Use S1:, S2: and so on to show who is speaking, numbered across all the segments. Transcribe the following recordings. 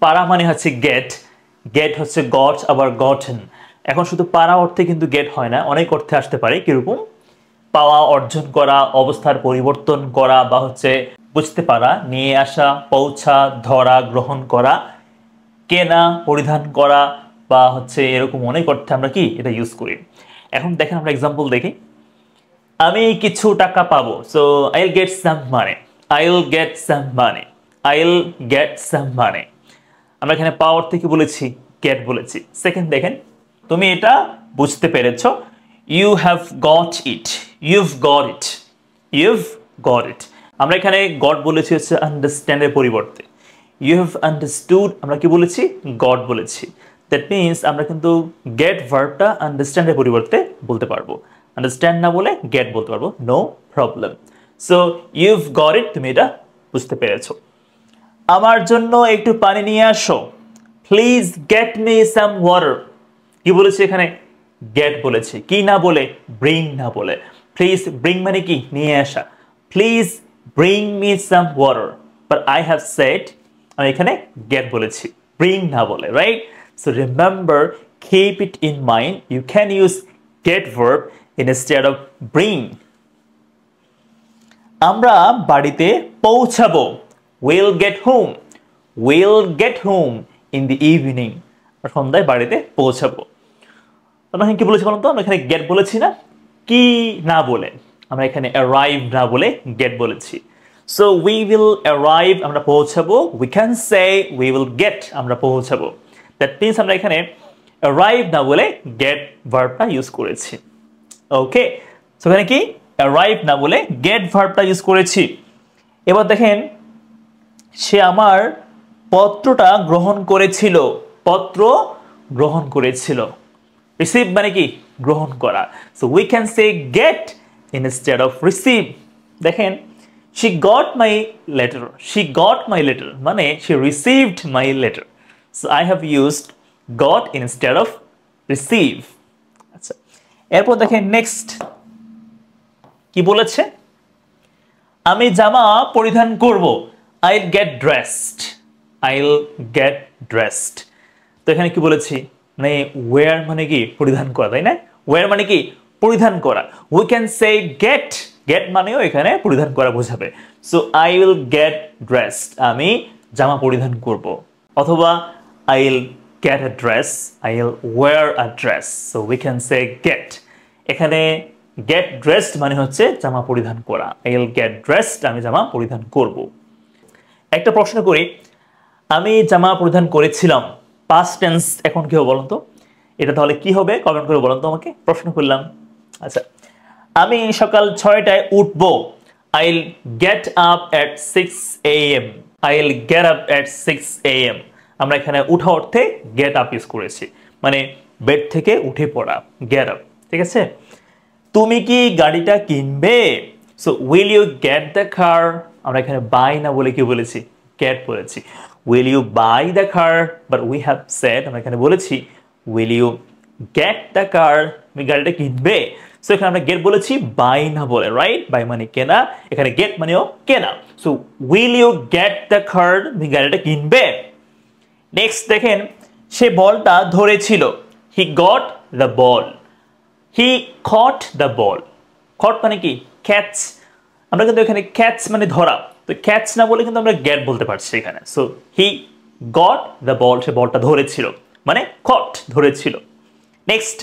S1: পারা মানে হচ্ছে গেট, গেট হচ্ছে গট আবার গটেন। এখন শুধু পারা অর্থে কিন্তু গেট হয় না, অনেক অর্থে আসতে পারে। কিরকম? পাওয়া, অর্জন করা, অবস্থার পরিবর্তন করা, বা হচ্ছে বুঝতে পারা, নিয়ে আসা, পৌঁছা, ধরা, গ্রহণ করা, কেনা, পরিধান করা, বা হচ্ছে এরকম অনেক অর্থে আমরা কি এটা ইউজ করি। এখন দেখেন আমরা এক্সাম্পল দেখি। আমি কিছু টাকা পাবো, so I will get some money, I will get some money, I will get some money. আমরা এখানে পাওয়ার থেকে বলেছি, গেট বলেছি। সেকেন্ড দেখেন, তুমি এটা বুঝতে পেরেছো, you have got it, you've got it, you've got it. আমরা এখানে গট বলেছি হচ্ছে আন্ডারস্ট্যান্ডের পরিবর্তে। ইউ হ্যাভ আন্ডারস্টুড আমরা কি বলেছি? গট বলেছি। দ্যাট মিনস আমরা কিন্তু গেট ভার্বটা আন্ডারস্ট্যান্ডের পরিবর্তে বলতে পারবো। আন্ডারস্ট্যান্ড না বলে গেট বলতে পারবো, no problem. So you've got it, তুমি এটা বুঝতে পেরেছো। আমার জন্য একটু পানি নিয়ে আসো, please get me some water. কি বলেছি এখানে? গেট বলেছি, কি না বলে? ব্রিং না বলে। প্লিজ ব্রিং মানে কি? নিয়ে আসা। Please bring me some water, but I have said, আমি এখানে গেট বলেছি, ব্রিং না বলে, right? So remember, keep it in mind, you can use get verb instead of bring. আমরা বাড়িতে পৌঁছাবো, will get home, will get home in the evening, সন্ধ্যায় বাড়িতে পৌঁছাবো। আমরা কি বলেছি বলুন তো? আমরা এখানে গেট বলেছি না, কি না বলে? আমরা এখানে অ্যারাইভ না বলে গেট বলেছি। সো উই উইল অ্যারাইভ, আমরা পৌঁছাবো। We can say we will get, আমরা পৌঁছাবো। দ্যাট মিনস আমরা এখানে অ্যারাইভ না বলে গেট ভার্বটা ইউজ করেছি। ওকে, সো এখানে কি অ্যারাইভ না বলে গেট ভার্বটা ইউজ করেছি। এবার দেখেন, সে আমার পত্রটা গ্রহণ করেছিল, পত্র গ্রহণ করেছিল। রিসিভ মানে কি? গ্রহণ করা। So we can say get instead of receive. দেখেন, she got my letter, she got my letter মানে she received my letter. So I have used got instead of receive. আচ্ছা, এরপর দেখেন নেক্সট কি বলেছে? আমি জামা পরিধান করব, I'll get dressed, I'll get dressed. তো এখানে কি বলেছি? মানে ওয়্যার মানে কি? পরিধান করা, তাই না? ওয়্যার মানে কি? পরিধান করা। We can say get, get মানেও এখানে পরিধান করা বোঝাবে। So I will get dressed, আমি জামা পরিধান করব। অথবা I will get a dress, I will wear a dress. So we can say get. এখানে গেট ড্রেসড মানে হচ্ছে জামা পরিধান করা। আই উইল গেট ড্রেসড, আমি জামা পরিধান করব। একটা প্রশ্ন করি, আমি জামা পরিধান করেছিলাম, পাস্ট টেন্স এখন কি হবে বলুন তো? এটা তাহলে কি হবে? কমেন্ট করে বলুন তো আমাকে। প্রশ্ন করলাম। আচ্ছা, আমি সকাল 6টায় উঠব, I'll get up at 6 AM, I'll get up at 6 AM। আমরা এখানে উঠা অর্থে get up ইউজ করেছি, মানে বেড থেকে উঠে পড়া, get up। ঠিক আছে? তুমি কি গাড়িটা কিনবে? So will you get the car, আমরা এখানে বাই না বলে কি বলেছি? গেট বলেছি। Will you buy the car, but we have said, আমরা এখানে বলেছি will you get the car, তুমি গাড়িটা কিনবে। সো এখানে আমরা গেট বলেছি, বাই না বলে, রাইট? বাই মানে কেনা, এখানে গেট মানেও কেনা। So will you get the car, তুমি গাড়িটা কিনবে। নেক্সট দেখেন, সে বলটা ধরেছিল, he got the ball, he caught the ball. Caught মানে কি? ক্যাচ। আমরা কিন্তু এখানে ক্যাচ মানে ধরা, তো ক্যাচ না বলে কিন্তু আমরা গেট বলতে পারছি এখানে। So he got the ball, সে বলটা ধরেছিল, মানে কট, ধরেছিল। নেক্সট,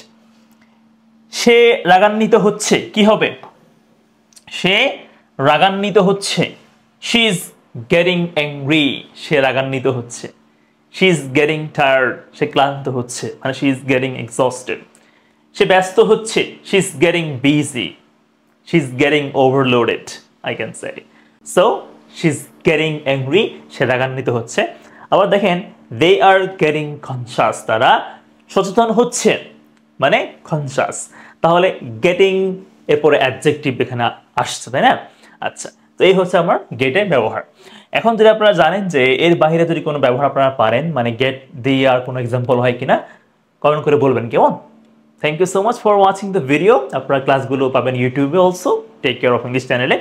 S1: সে রাগান্বিত হচ্ছে, কি হবে? সে রাগান্বিত হচ্ছে, শি ইজ গেটিং অ্যাংরি, সে রাগান্বিত হচ্ছে। শি ইজ গেটিং টায়ার্ড, সে ক্লান্ত হচ্ছে, মানে শি ইজ গেটিং এক্সস্টেড। সে ব্যস্ত হচ্ছে, she is getting busy, she is getting overloaded, I can say. So she is getting angry, সে রাগান্বিত হচ্ছে। আবার দেখেন, দে আর গেটিং কনসাস, তারা সচেতন হচ্ছে, মানে কনসাস। তাহলে গেটিং এরপরে অ্যাডজেক্টিভ এখানে আসছে, তাই না? আচ্ছা, তো এই হচ্ছে আমার গেটের ব্যবহার। এখন যদি আপনারা জানেন যে এর বাইরে যদি কোনো ব্যবহার আপনারা পারেন, মানে গেট দিয়ে আর কোনো এক্সাম্পল হয় কিনা, কমেন্ট করে বলবেন, কেমন? Thank you so much for watching the video. আপনারা ক্লাসগুলো পাবেন ইউটিউবে also, take care of English চ্যানেলে।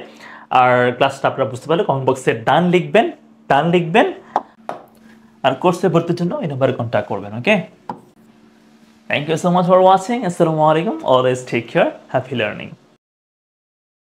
S1: আর ক্লাসটা আপনারা বুঝতে পারলে কমেন্ট বক্সে ডান লিখবেন, ডান লিখবেন। আর কোর্সে ভর্তির জন্য এই নম্বরে কন্ট্যাক্ট করবেন। Okay, thank you so much for watching. আসসালামু আলাইকুম। Always take care, happy learning.